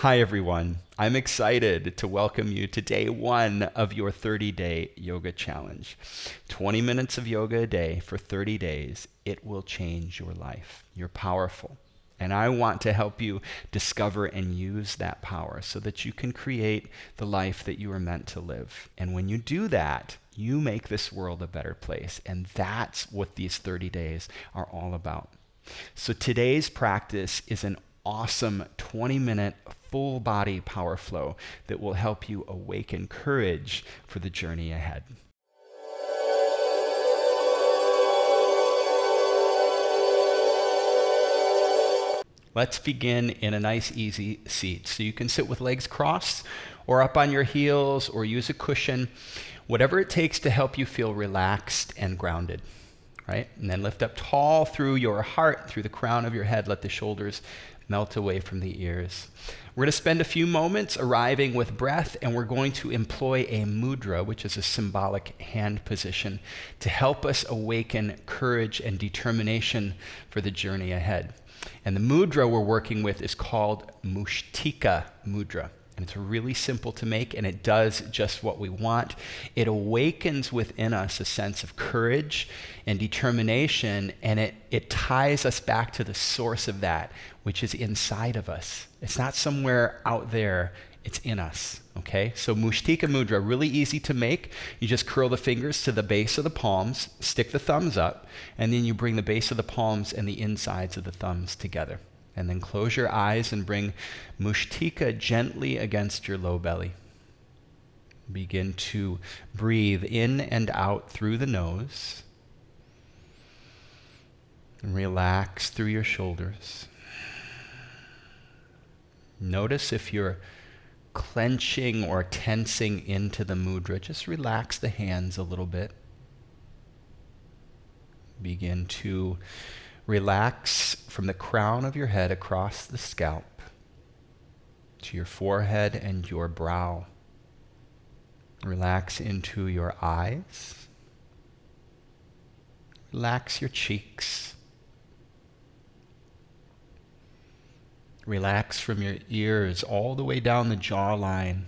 Hi, everyone. I'm excited to welcome you to day one of your 30-day yoga challenge. 20 minutes of yoga a day for 30 days. It will change your life. You're powerful. And I want to help you discover and use that power so that you can create the life that you are meant to live. And when you do that, you make this world a better place. And that's what these 30 days are all about. So today's practice is an awesome 20-minute full body power flow that will help you awaken courage for the journey ahead. Let's begin in a nice, easy seat. So you can sit with legs crossed or up on your heels or use a cushion, whatever it takes to help you feel relaxed and grounded, right? And then lift up tall through your heart, through the crown of your head. Let the shoulders melt away from the ears. We're going to spend a few moments arriving with breath, and we're going to employ a mudra, which is a symbolic hand position, to help us awaken courage and determination for the journey ahead. And the mudra we're working with is called Mushtika Mudra. And it's really simple to make, and it does just what we want. It awakens within us a sense of courage and determination, and it ties us back to the source of that, which is inside of us. It's not somewhere out there, it's in us, okay? So Mushtika Mudra, really easy to make. You just curl the fingers to the base of the palms, stick the thumbs up, and then you bring the base of the palms and the insides of the thumbs together. And then close your eyes and bring Mushtika gently against your low belly. Begin to breathe in and out through the nose. And relax through your shoulders. Notice if you're clenching or tensing into the mudra. Just relax the hands a little bit. Begin to relax from the crown of your head across the scalp to your forehead and your brow. Relax into your eyes. Relax your cheeks. Relax from your ears all the way down the jawline.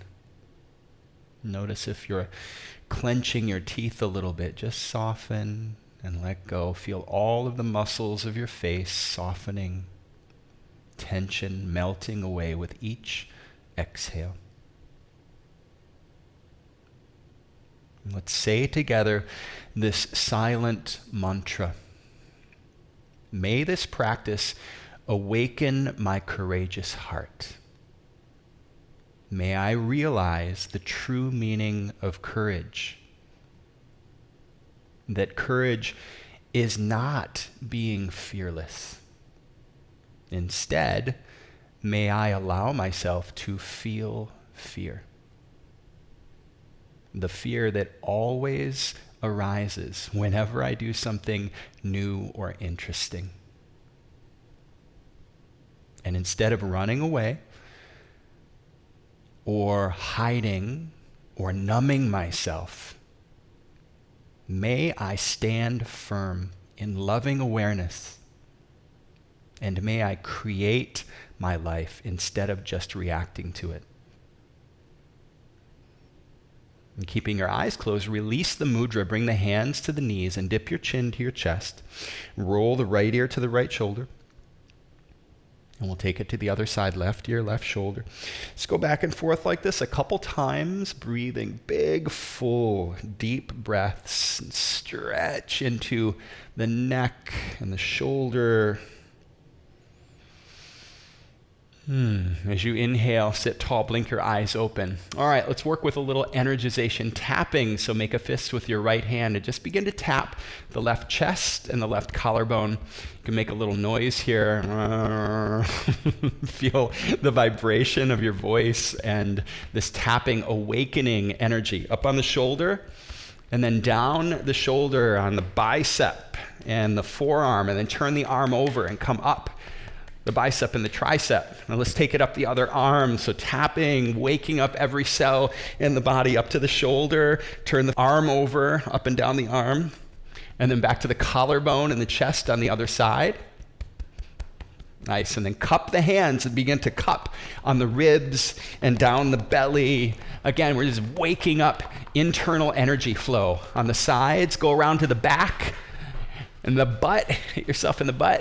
Notice if you're clenching your teeth a little bit. Just soften and let go. Feel all of the muscles of your face softening, tension melting away with each exhale. Let's say together this silent mantra. May this practice awaken my courageous heart. May I realize the true meaning of courage. That courage is not being fearless. Instead, may I allow myself to feel fear. The fear that always arises whenever I do something new or interesting. And instead of running away or hiding or numbing myself, may I stand firm in loving awareness, and may I create my life instead of just reacting to it. And keeping your eyes closed, release the mudra, bring the hands to the knees and dip your chin to your chest. Roll the right ear to the right shoulder. And we'll take it to the other side, left ear, left shoulder. Just go back and forth like this a couple times, breathing big, full, deep breaths. And stretch into the neck and the shoulder. As you inhale, sit tall, blink your eyes open. All right, let's work with a little energization tapping. So make a fist with your right hand and just begin to tap the left chest and the left collarbone. You can make a little noise here. Feel the vibration of your voice and this tapping, awakening energy up on the shoulder and then down the shoulder on the bicep and the forearm, and then turn the arm over and come up. The bicep and the tricep. Now let's take it up the other arm. So tapping, waking up every cell in the body up to the shoulder. Turn the arm over, up and down the arm. And then back to the collarbone and the chest on the other side. Nice. And then cup the hands and begin to cup on the ribs and down the belly. Again, we're just waking up internal energy flow. On the sides, go around to the back and the butt. Hit yourself in the butt.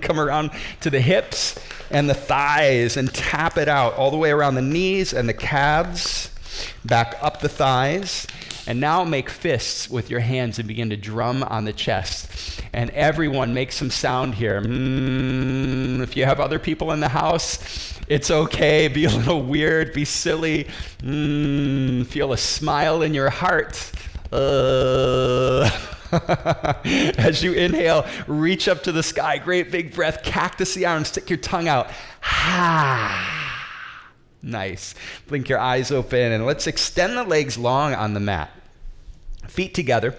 Come around to the hips and the thighs and tap it out all the way around the knees and the calves. Back up the thighs. And now make fists with your hands and begin to drum on the chest. And everyone make some sound here. If you have other people in the house, it's okay. Be a little weird, be silly. Feel a smile in your heart. As you inhale, reach up to the sky. Great big breath. Cactus the arms. Stick your tongue out. Nice. Blink your eyes open and let's extend the legs long on the mat. Feet together.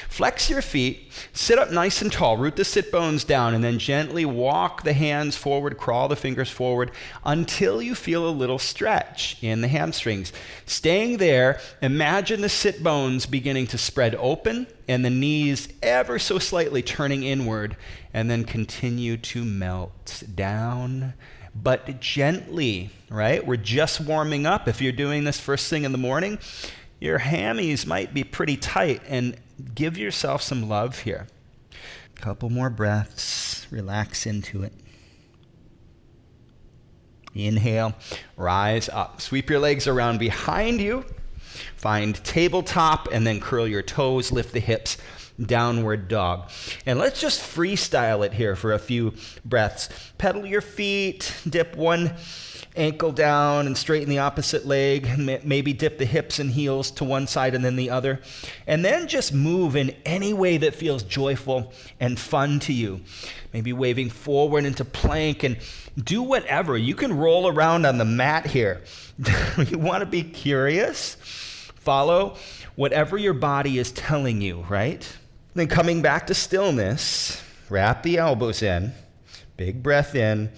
Flex your feet. Sit up nice and tall. Root the sit bones down and then gently walk the hands forward, crawl the fingers forward until you feel a little stretch in the hamstrings. Staying there, imagine the sit bones beginning to spread open and the knees ever so slightly turning inward, and then continue to melt down, but gently, right? We're just warming up. If you're doing this first thing in the morning, your hammies might be pretty tight, and give yourself some love here. Couple more breaths. Relax into it. Inhale, rise up. Sweep your legs around behind you. Find tabletop and then curl your toes, lift the hips, downward dog. And let's just freestyle it here for a few breaths. Pedal your feet, dip one ankle down and straighten the opposite leg. Maybe dip the hips and heels to one side and then the other. And then just move in any way that feels joyful and fun to you. Maybe waving forward into plank, and do whatever. You can roll around on the mat here. You want to be curious? Follow whatever your body is telling you, right? Then coming back to stillness, wrap the elbows in, big breath in,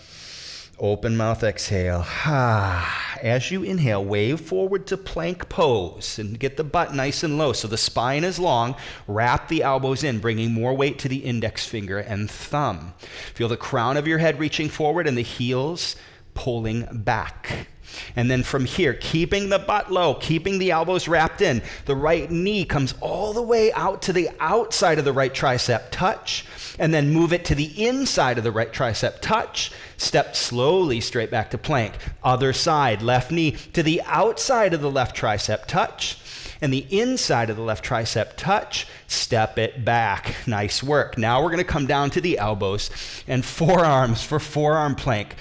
open mouth exhale. As you inhale, wave forward to plank pose and get the butt nice and low so the spine is long. Wrap the elbows in, bringing more weight to the index finger and thumb. Feel the crown of your head reaching forward and the heels pulling back. And then from here, keeping the butt low, keeping the elbows wrapped in, the right knee comes all the way out to the outside of the right tricep, touch, and then move it to the inside of the right tricep, touch, step slowly straight back to plank. Other side, left knee to the outside of the left tricep, touch, and the inside of the left tricep, touch, step it back. Nice work. Now we're going to come down to the elbows and forearms for forearm plank.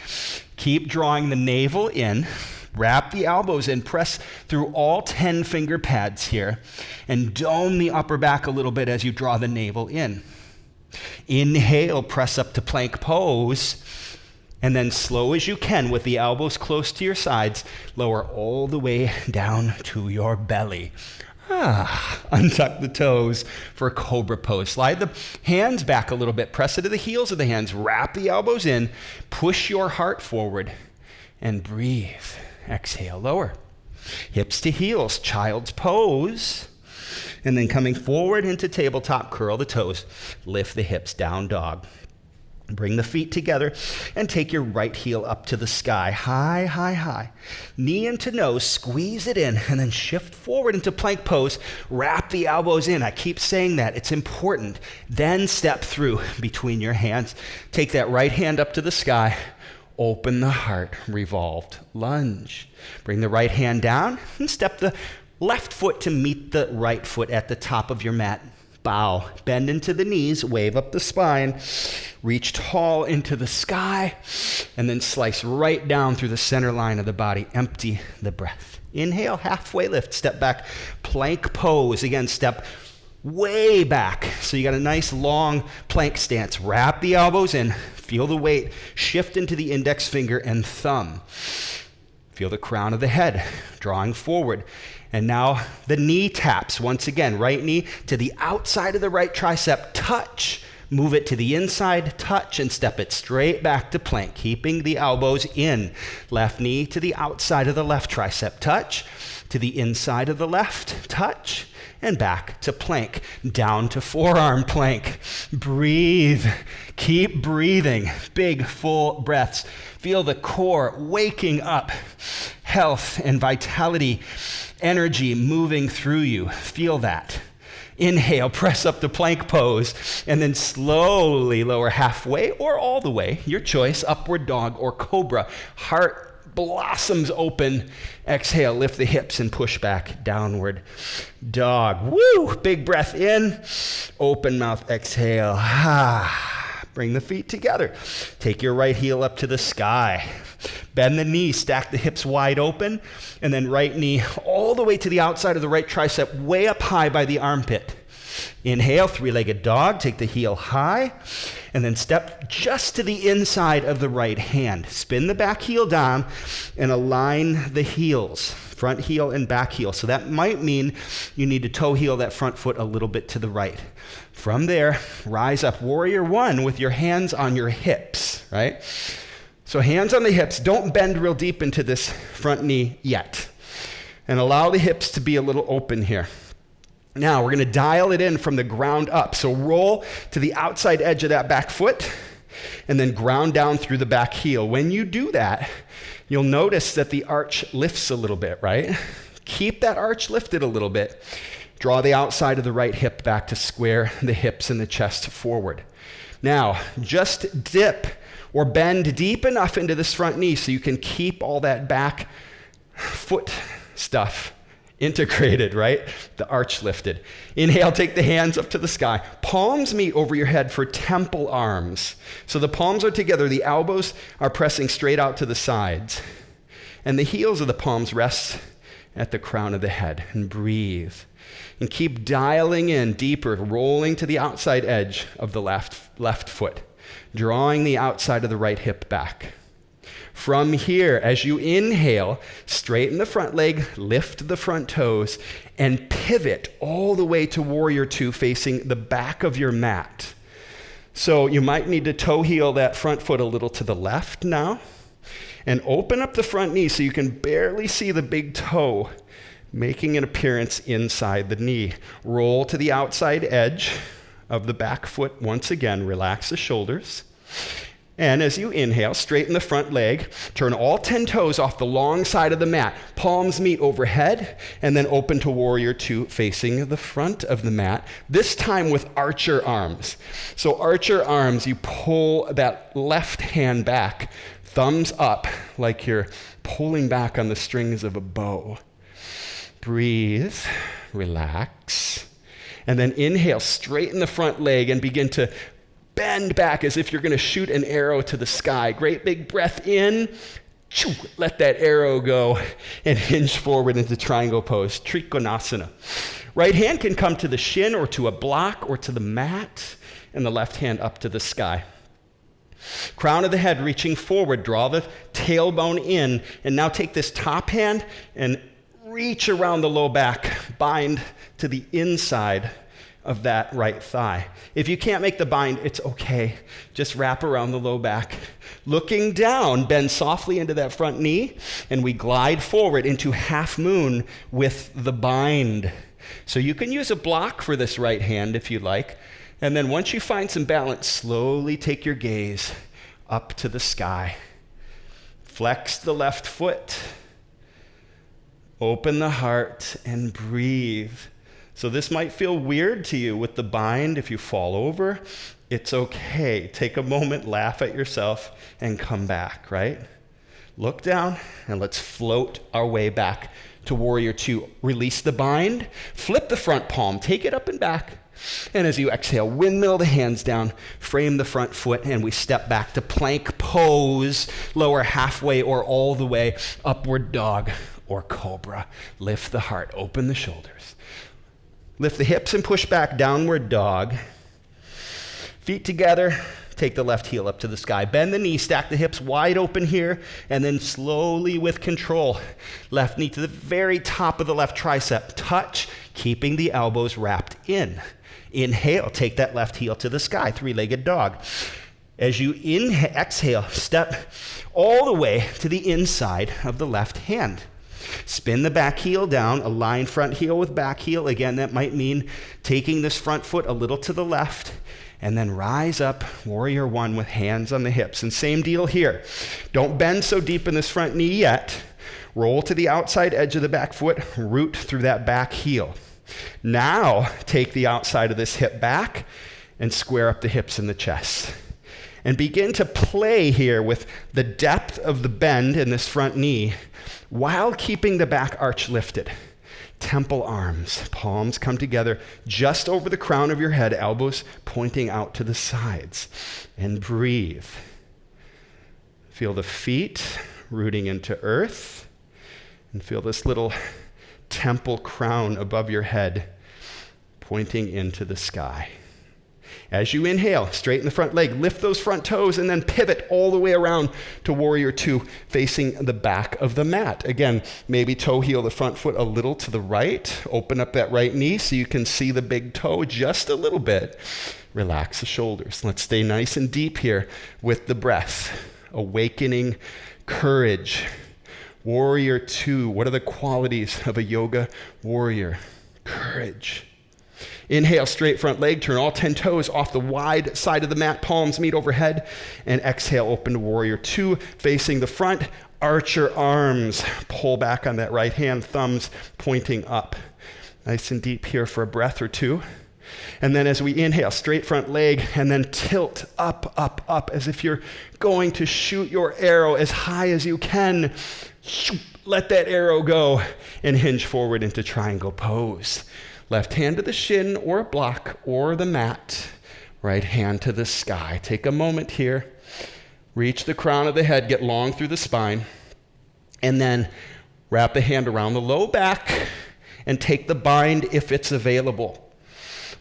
Keep drawing the navel in, wrap the elbows in, press through all 10 finger pads here, and dome the upper back a little bit as you draw the navel in. Inhale, press up to plank pose, and then slow as you can with the elbows close to your sides, lower all the way down to your belly. Untuck the toes for cobra pose. Slide the hands back a little bit. Press it to the heels of the hands. Wrap the elbows in. Push your heart forward and breathe. Exhale, lower. Hips to heels, child's pose. And then coming forward into tabletop, curl the toes. Lift the hips, down dog. Bring the feet together and take your right heel up to the sky. High, high, high. Knee into nose, squeeze it in, and then shift forward into plank pose. Wrap the elbows in. I keep saying that. It's important. Then step through between your hands. Take that right hand up to the sky. Open the heart. Revolved lunge. Bring the right hand down and step the left foot to meet the right foot at the top of your mat. Bow, bend into the knees, wave up the spine, reach tall into the sky, and then slice right down through the center line of the body. Empty the breath. Inhale, halfway lift, step back, plank pose. Again, step way back. So you got a nice long plank stance. Wrap the elbows in, feel the weight, shift into the index finger and thumb. Feel the crown of the head drawing forward. And now the knee taps. Once again, right knee to the outside of the right tricep, touch. Move it to the inside, touch, and step it straight back to plank, keeping the elbows in. Left knee to the outside of the left tricep, touch. To the inside of the left, touch. and back to plank, down to forearm plank. Breathe. Keep breathing. Big, full breaths. Feel the core waking up. Health and vitality, energy moving through you. Feel that. Inhale, press up to plank pose, and then slowly lower halfway or all the way, your choice, upward dog or cobra. Heart blossoms open. Exhale, lift the hips and push back, downward dog. Woo! Big breath in, open mouth, exhale. Bring the feet together. Take your right heel up to the sky. Bend the knee, stack the hips wide open, and then right knee all the way to the outside of the right tricep, way up high by the armpit. Inhale, three-legged dog, take the heel high, and then step just to the inside of the right hand. Spin the back heel down and align the heels, front heel and back heel. So that might mean you need to toe heel that front foot a little bit to the right. From there, rise up, warrior one, with your hands on your hips, right? So hands on the hips, don't bend real deep into this front knee yet. And allow the hips to be a little open here. Now we're going to dial it in from the ground up. So roll to the outside edge of that back foot and then ground down through the back heel. When you do that, you'll notice that the arch lifts a little bit, right? Keep that arch lifted a little bit. Draw the outside of the right hip back to square the hips and the chest forward. Now, just dip or bend deep enough into this front knee so you can keep all that back foot stuff integrated, right? The arch lifted. Inhale, take the hands up to the sky. Palms meet over your head for temple arms. So the palms are together. The elbows are pressing straight out to the sides. And the heels of the palms rest at the crown of the head. And breathe. And keep dialing in deeper, rolling to the outside edge of the left foot, drawing the outside of the right hip back. From here, as you inhale, straighten the front leg, lift the front toes, and pivot all the way to warrior two, facing the back of your mat. So you might need to toe heel that front foot a little to the left now, and open up the front knee so you can barely see the big toe making an appearance inside the knee. Roll to the outside edge of the back foot once again. Relax the shoulders. And as you inhale, straighten the front leg, turn all 10 toes off the long side of the mat, palms meet overhead, and then open to warrior two, facing the front of the mat, this time with archer arms. So archer arms, you pull that left hand back, thumbs up, like you're pulling back on the strings of a bow. Breathe, relax, and then inhale, straighten the front leg and begin to bend back as if you're going to shoot an arrow to the sky. Great big breath in. Let that arrow go and hinge forward into triangle pose, Trikonasana. Right hand can come to the shin or to a block or to the mat, and the left hand up to the sky. Crown of the head reaching forward, draw the tailbone in, and now take this top hand and reach around the low back, bind to the inside of that right thigh. If you can't make the bind, it's okay. Just wrap around the low back. Looking down, bend softly into that front knee, and we glide forward into half moon with the bind. So you can use a block for this right hand if you like. And then once you find some balance, slowly take your gaze up to the sky. Flex the left foot. Open the heart and breathe. So this might feel weird to you with the bind. If you fall over, it's okay. Take a moment, laugh at yourself, and come back, right? Look down, and let's float our way back to warrior two. Release the bind, flip the front palm, take it up and back. And as you exhale, windmill the hands down, frame the front foot, and we step back to plank pose, lower halfway or all the way, upward dog or cobra. Lift the heart, open the shoulders. Lift the hips and push back, downward dog. Feet together, take the left heel up to the sky. Bend the knee, stack the hips wide open here, and then slowly with control, left knee to the very top of the left tricep. Touch, keeping the elbows wrapped in. Inhale, take that left heel to the sky, three-legged dog. As you exhale, step all the way to the inside of the left hand. Spin the back heel down, align front heel with back heel. Again, that might mean taking this front foot a little to the left, and then rise up, warrior one, with hands on the hips. And same deal here. Don't bend so deep in this front knee yet. Roll to the outside edge of the back foot, root through that back heel. Now, take the outside of this hip back and square up the hips and the chest. And begin to play here with the depth of the bend in this front knee while keeping the back arch lifted. Temple arms, palms come together just over the crown of your head, elbows pointing out to the sides. And breathe. Feel the feet rooting into earth. And feel this little temple crown above your head pointing into the sky. As you inhale, straighten the front leg, lift those front toes, and then pivot all the way around to warrior two, facing the back of the mat. Again, maybe toe heel the front foot a little to the right. Open up that right knee so you can see the big toe just a little bit. Relax the shoulders. Let's stay nice and deep here with the breath. Awakening courage. Warrior two. What are the qualities of a yoga warrior? Courage. Inhale, straight front leg, turn all 10 toes off the wide side of the mat, palms meet overhead, and exhale, open to warrior two, facing the front, arch your arms, pull back on that right hand, thumbs pointing up. Nice and deep here for a breath or two. And then as we inhale, straight front leg, and then tilt up, up, up, as if you're going to shoot your arrow as high as you can. Let that arrow go, and hinge forward into triangle pose. Left hand to the shin or block or the mat. Right hand to the sky. Take a moment here. Reach the crown of the head. Get long through the spine. And then wrap the hand around the low back and take the bind if it's available.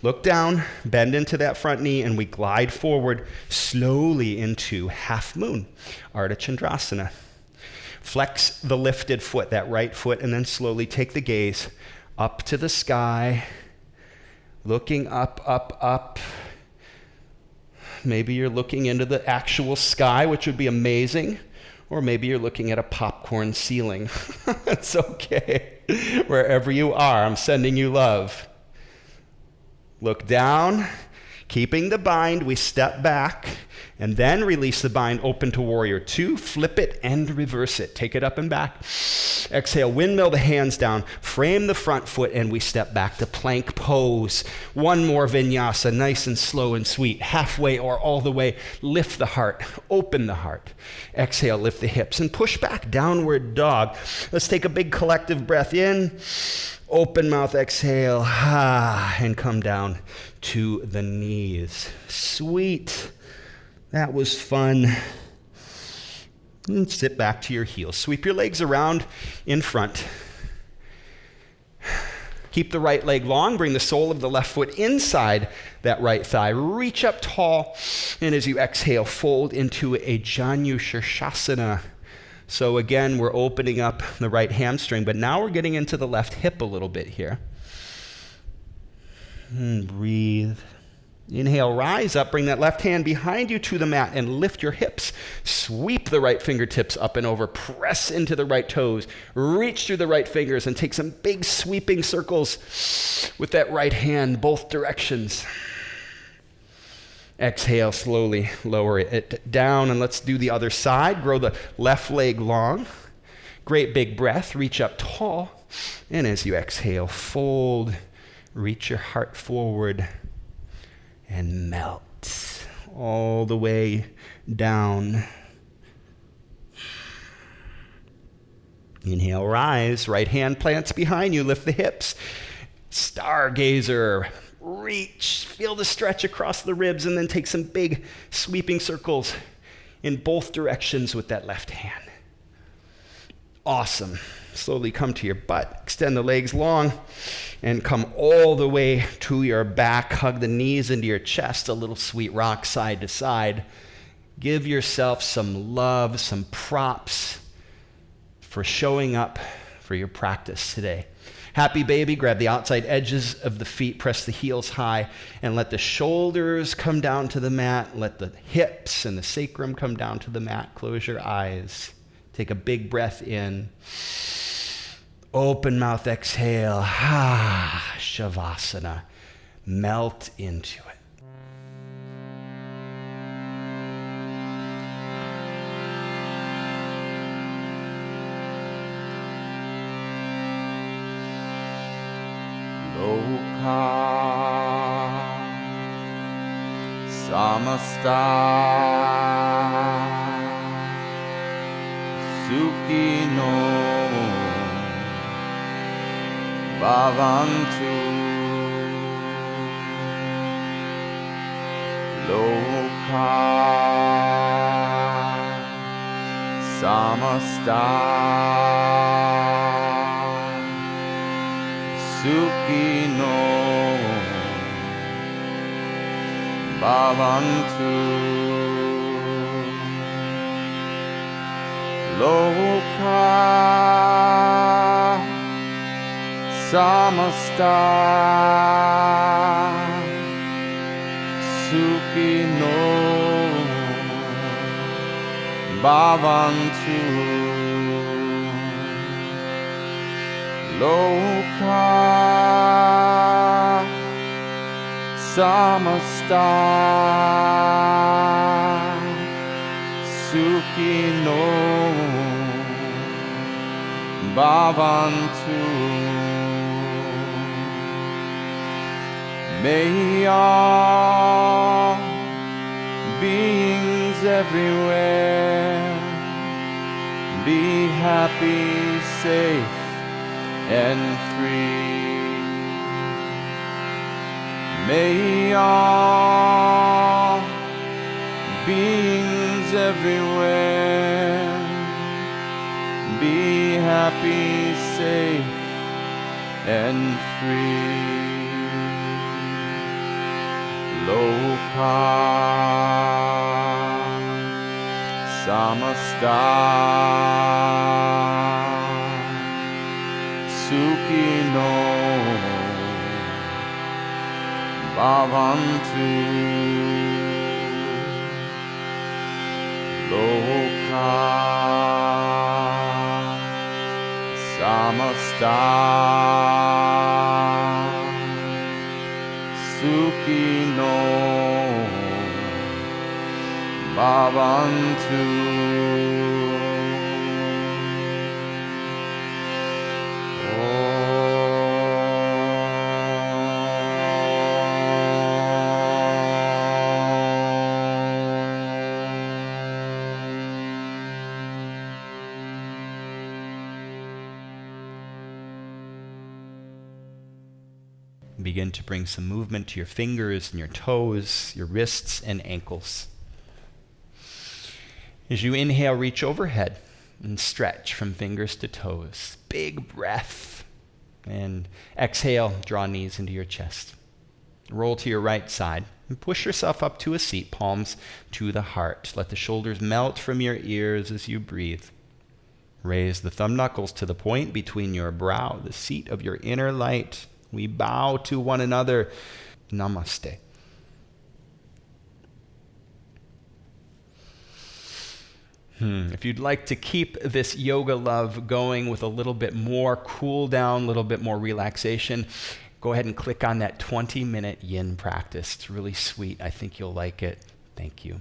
Look down, bend into that front knee, and we glide forward slowly into half moon, Ardha Chandrasana. Flex the lifted foot, that right foot, and then slowly take the gaze up to the sky, looking up, up, up. Maybe you're looking into the actual sky, which would be amazing. Or maybe you're looking at a popcorn ceiling. It's okay. Wherever you are, I'm sending you love. Look down, keeping the bind, we step back, and then release the bind, open to warrior two, flip it and reverse it. Take it up and back. Exhale, windmill the hands down, frame the front foot, and we step back to plank pose. One more vinyasa, nice and slow and sweet. Halfway or all the way, lift the heart, open the heart. Exhale, lift the hips, and push back, downward dog. Let's take a big collective breath in. Open mouth, exhale, and come down to the knees. Sweet. That was fun. And sit back to your heels. Sweep your legs around in front. Keep the right leg long. Bring the sole of the left foot inside that right thigh. Reach up tall. And as you exhale, fold into a Janu Shirshasana. So again, we're opening up the right hamstring, but now we're getting into the left hip a little bit here. And breathe. Inhale, rise up, bring that left hand behind you to the mat and lift your hips. Sweep the right fingertips up and over, press into the right toes, reach through the right fingers and take some big sweeping circles with that right hand, both directions. Exhale, slowly lower it down, and let's do the other side. Grow the left leg long. Great big breath, reach up tall. And as you exhale, fold, reach your heart forward, and melt all the way down. Inhale, rise. Right hand plants behind you. Lift the hips. Stargazer. Reach. Feel the stretch across the ribs, and then take some big sweeping circles in both directions with that left hand. Awesome. Slowly come to your butt. Extend the legs long and come all the way to your back. Hug the knees into your chest. A little sweet rock side to side. Give yourself some love, some props for showing up for your practice today. Happy baby, grab the outside edges of the feet, press the heels high, and let the shoulders come down to the mat. Let the hips and the sacrum come down to the mat. Close your eyes. Take a big breath in. Open mouth exhale. Shavasana. Melt into it. Loka Samasta Sukhino Bhavantu Loka Samasta Sukhino Bhavantu Loka Samasta Sukhino Bhavantu Loka Samasta Sukhino Bhavantu. May all beings everywhere be happy, safe, and free. May all beings everywhere be happy, safe, and free. Loka Samasta Sukhino Bhavantu. Loka Samasta Sukhino Bhavantu. Begin to bring some movement to your fingers and your toes, your wrists and ankles. As you inhale, reach overhead and stretch from fingers to toes. Big breath. And exhale, draw knees into your chest. Roll to your right side and push yourself up to a seat, palms to the heart. Let the shoulders melt from your ears as you breathe. Raise the thumb knuckles to the point between your brow, the seat of your inner light. We bow to one another. Namaste. If you'd like to keep this yoga love going with a little bit more cool down, a little bit more relaxation, go ahead and click on that 20-minute yin practice. It's really sweet. I think you'll like it. Thank you.